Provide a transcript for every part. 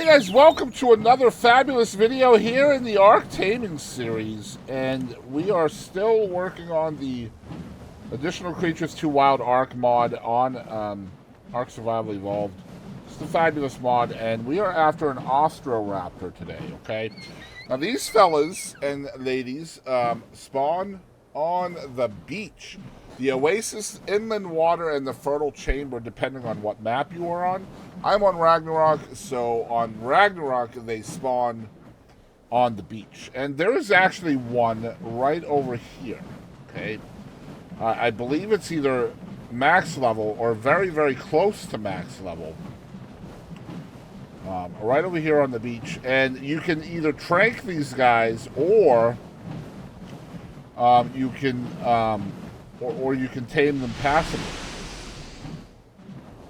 guys, welcome to another fabulous video here in the Ark Taming series, and we are still working on the Additional Creatures 2 Wild Ark mod on Ark Survival Evolved. It's a fabulous mod, and we are after an Austroraptor today, okay? Now these fellas and ladies spawn on the beach, the Oasis, Inland Water, and the Fertile Chamber, depending on what map you are on. I'm on Ragnarok, so on Ragnarok they spawn on the beach. And there is actually one right over here, okay? I believe it's either max level or very, very close to max level. Right over here on the beach. And you can either trank these guys or you can tame them passively.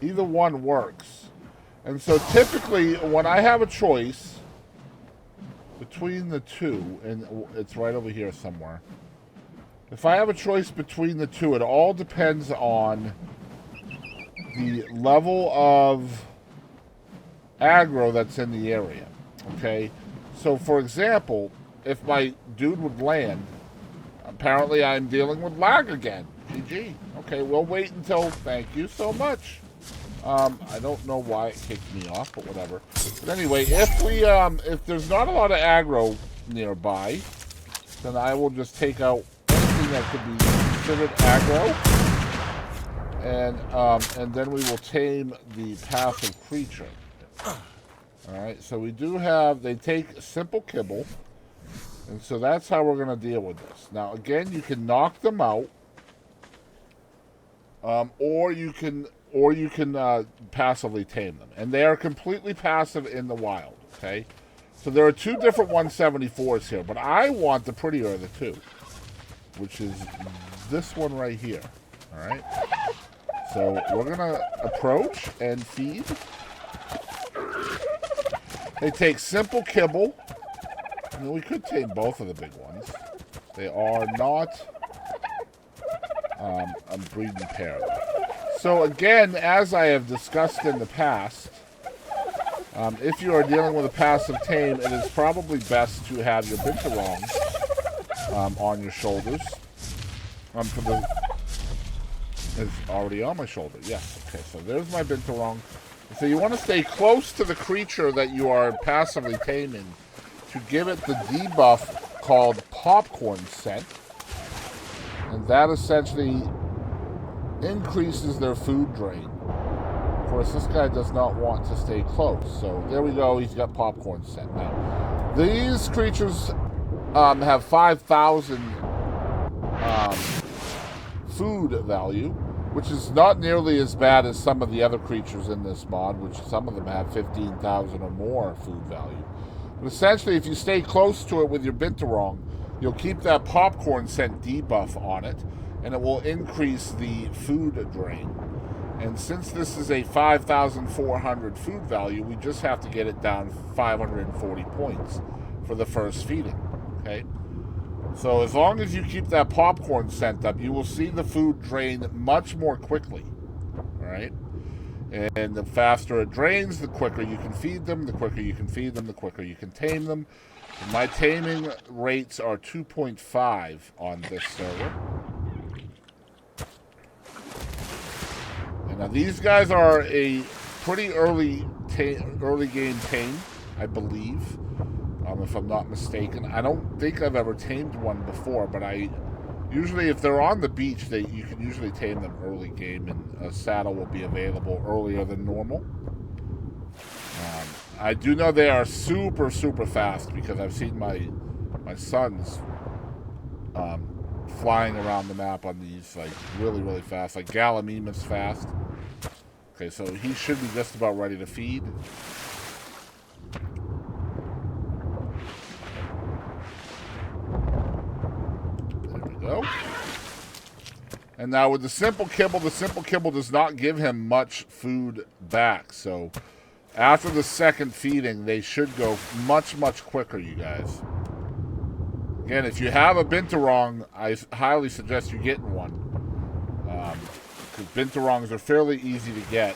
Either one works. And so typically when I have a choice between the two, and it's right over here somewhere, if I have a choice between the two, it all depends on the level of aggro that's in the area. Okay? So for example, if my dude would land, apparently I'm dealing with lag again. GG. Okay, we'll wait until... Thank you so much. I don't know why it kicked me off, but whatever. But anyway, if there's not a lot of aggro nearby, then I will just take out anything that could be considered aggro, and then we will tame the passive creature. Alright, so we do have... They take simple kibble, and so that's how we're going to deal with this. Now, again, you can knock them out, or you can passively tame them. And they are completely passive in the wild, okay? So there are two different 174s here, but I want the prettier of the two, which is this one right here, all right? So we're going to approach and feed. They take simple kibble. I mean, we could tame both of the big ones. They are not a breeding pair. So again, as I have discussed in the past, if you are dealing with a passive tame, it is probably best to have your binturong on your shoulders. It's already on my shoulder. Yes. Okay. So there's my binturong. So you want to stay close to the creature that you are passively taming to give it the debuff called popcorn scent, and that essentially increases their food drain. Of course, this guy does not want to stay close, so there we go. He's got popcorn scent now. These creatures have 5,000 food value, which is not nearly as bad as some of the other creatures in this mod, which some of them have 15,000 or more food value. But essentially, if you stay close to it with your binturong, you'll keep that popcorn scent debuff on it, and it will increase the food drain. And since this is a 5,400 food value, we just have to get it down 540 points for the first feeding, okay? So as long as you keep that popcorn scent up, you will see the food drain much more quickly, all right? And the faster it drains, the quicker you can feed them. The quicker you can feed them, the quicker you can tame them. My taming rates are 2.5 on this server. And now these guys are a pretty early game tame, I believe, if I'm not mistaken. I don't think I've ever tamed one before, but usually if they're on the beach, you can usually tame them early game, and a saddle will be available earlier than normal. I do know they are super, super fast, because I've seen my sons flying around the map on these, like, really, really fast. Like, Gallimimus fast. Okay, so he should be just about ready to feed. There we go. And now with the simple kibble does not give him much food back, so after the second feeding, they should go much, much quicker, you guys. Again, if you have a binturong, I highly suggest you getting one. Because binturongs are fairly easy to get.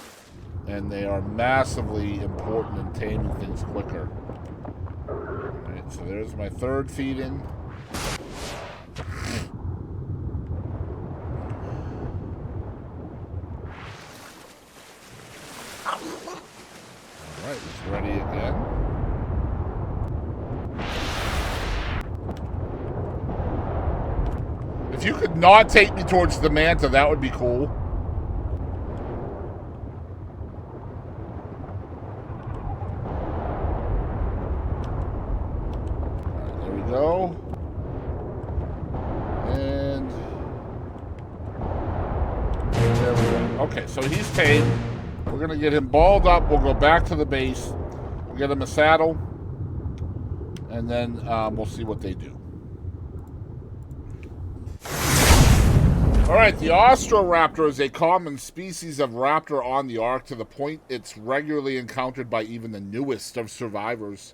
and they are massively important in taming things quicker. Alright, so there's my third feeding. Alright, it's ready again. If you could not take me towards the manta, that would be cool. Alright, there we go. And there we go. Okay, so he's tamed. We're going to get him balled up. We'll go back to the base. We'll get him a saddle. And then we'll see what they do. Alright, the Austroraptor is a common species of raptor on the Ark, to the point it's regularly encountered by even the newest of survivors.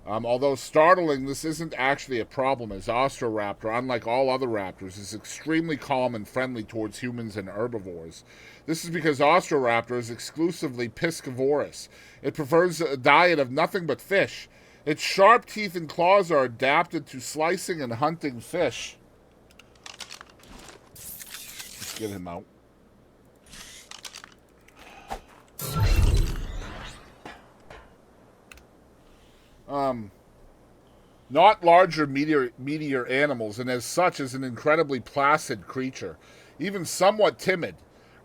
Although startling, this isn't actually a problem, as Austroraptor, unlike all other raptors, is extremely calm and friendly towards humans and herbivores. This is because Austroraptor is exclusively piscivorous. It prefers a diet of nothing but fish. Its sharp teeth and claws are adapted to slicing and hunting fish. Let's get him out. Not larger meatier animals, and as such is an incredibly placid creature, even somewhat timid.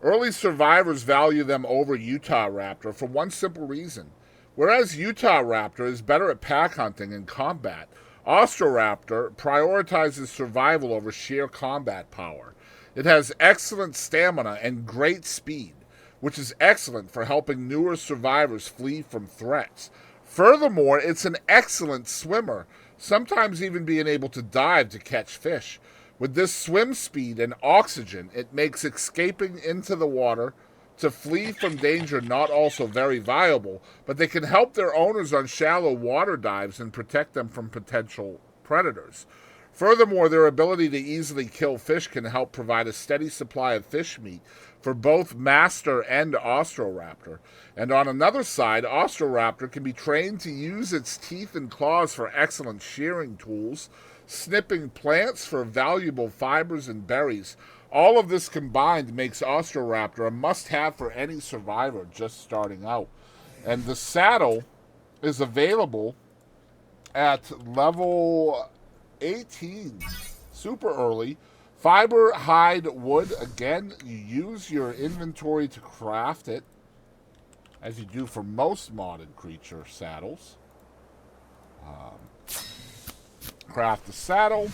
Early survivors value them over Utahraptor for one simple reason. Whereas Utahraptor is better at pack hunting and combat, Austroraptor prioritizes survival over sheer combat power. It has excellent stamina and great speed, which is excellent for helping newer survivors flee from threats. Furthermore, it's an excellent swimmer, sometimes even being able to dive to catch fish. With this swim speed and oxygen, it makes escaping into the water to flee from danger not also very viable, but they can help their owners on shallow water dives and protect them from potential predators. Furthermore, their ability to easily kill fish can help provide a steady supply of fish meat for both Master and Austroraptor. And on another side, Austroraptor can be trained to use its teeth and claws for excellent shearing tools, snipping plants for valuable fibers and berries. All of this combined makes Austroraptor a must-have for any survivor just starting out. And the saddle is available at level 18. Super early. Fiber, hide, wood. Again, you use your inventory to craft it, as you do for most modded creature saddles. Craft the saddle.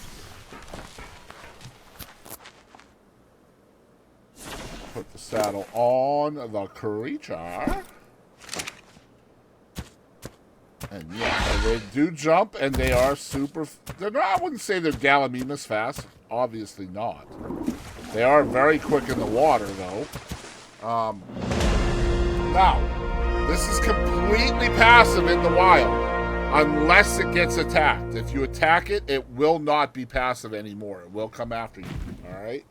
Put the saddle on the creature. And yeah, they do jump, and they are super... I wouldn't say they're Gallimimus fast. Obviously not. They are very quick in the water, though. Now, this is completely passive in the wild, unless it gets attacked. If you attack it, it will not be passive anymore. It will come after you, all right?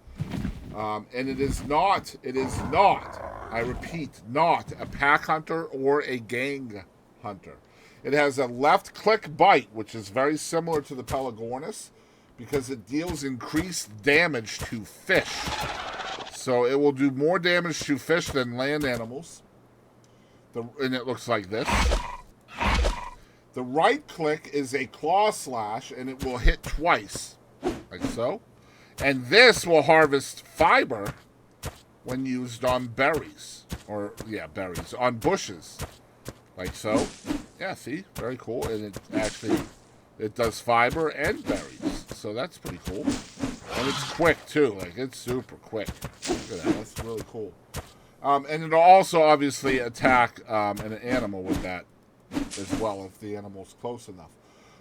And it is not, I repeat, not a pack hunter or a gang hunter. It has a left-click bite, which is very similar to the Pelagornis, because it deals increased damage to fish. So it will do more damage to fish than land animals. And it looks like this. The right click is a claw slash, and it will hit twice, like so. And this will harvest fiber when used on berries. Or, yeah, berries. On bushes. Like so. Yeah, see? Very cool. And it actually, it does fiber and berries. So that's pretty cool. And it's quick, too. Like, it's super quick. Look at that. That's really cool. And it'll also, obviously, attack an animal with that as well, if the animal's close enough.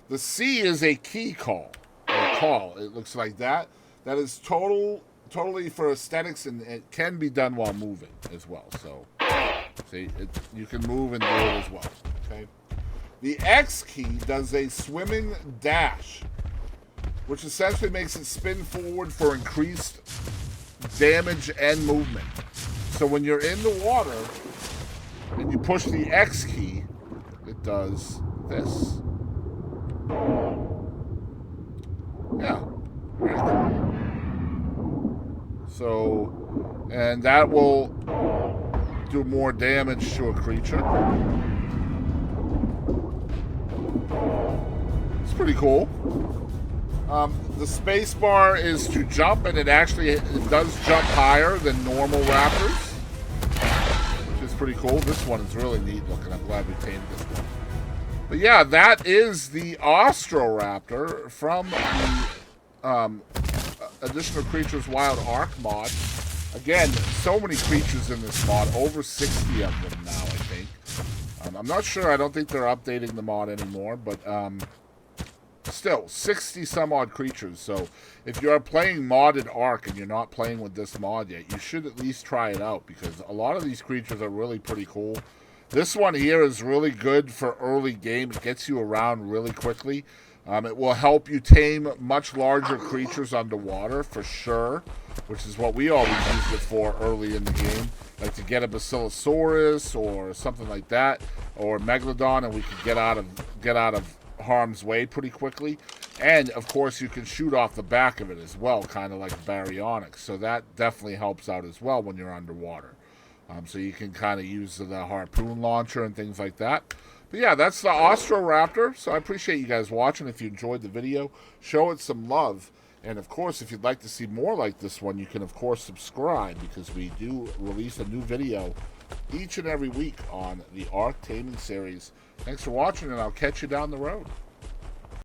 The C is a key call. Or call. It looks like that. That is totally for aesthetics, and it can be done while moving as well. So, see, you can move and do it as well. Okay. The X key does a swimming dash, which essentially makes it spin forward for increased damage and movement. So when you're in the water, and you push the X key, it does this. Yeah. So, and that will do more damage to a creature. It's pretty cool. The space bar is to jump, and it does jump higher than normal raptors, which is pretty cool. This one is really neat looking. I'm glad we tamed this one. But yeah, that is the Austroraptor from the Additional Creatures Wild Ark mod. Again, so many creatures in this mod, over 60 of them now, I think. I'm not sure. I don't think they're updating the mod anymore, but still, 60 some odd creatures. So if you're playing modded Ark and you're not playing with this mod yet, you should at least try it out, because a lot of these creatures are really pretty cool. This one here is really good for early game. It gets you around really quickly. It will help you tame much larger creatures underwater for sure, which is what we always used it for early in the game, like to get a Basilosaurus or something like that, or Megalodon, and we could get out of harm's way pretty quickly. And of course you can shoot off the back of it as well, kind of like Baryonyx, so that definitely helps out as well when you're underwater. So you can kind of use the harpoon launcher and things like that. But yeah, that's the Austroraptor. So I appreciate you guys watching. If you enjoyed the video, show it some love. And of course, if you'd like to see more like this one, you can of course subscribe, because we do release a new video each and every week on the Ark Taming series. Thanks for watching, and I'll catch you down the road.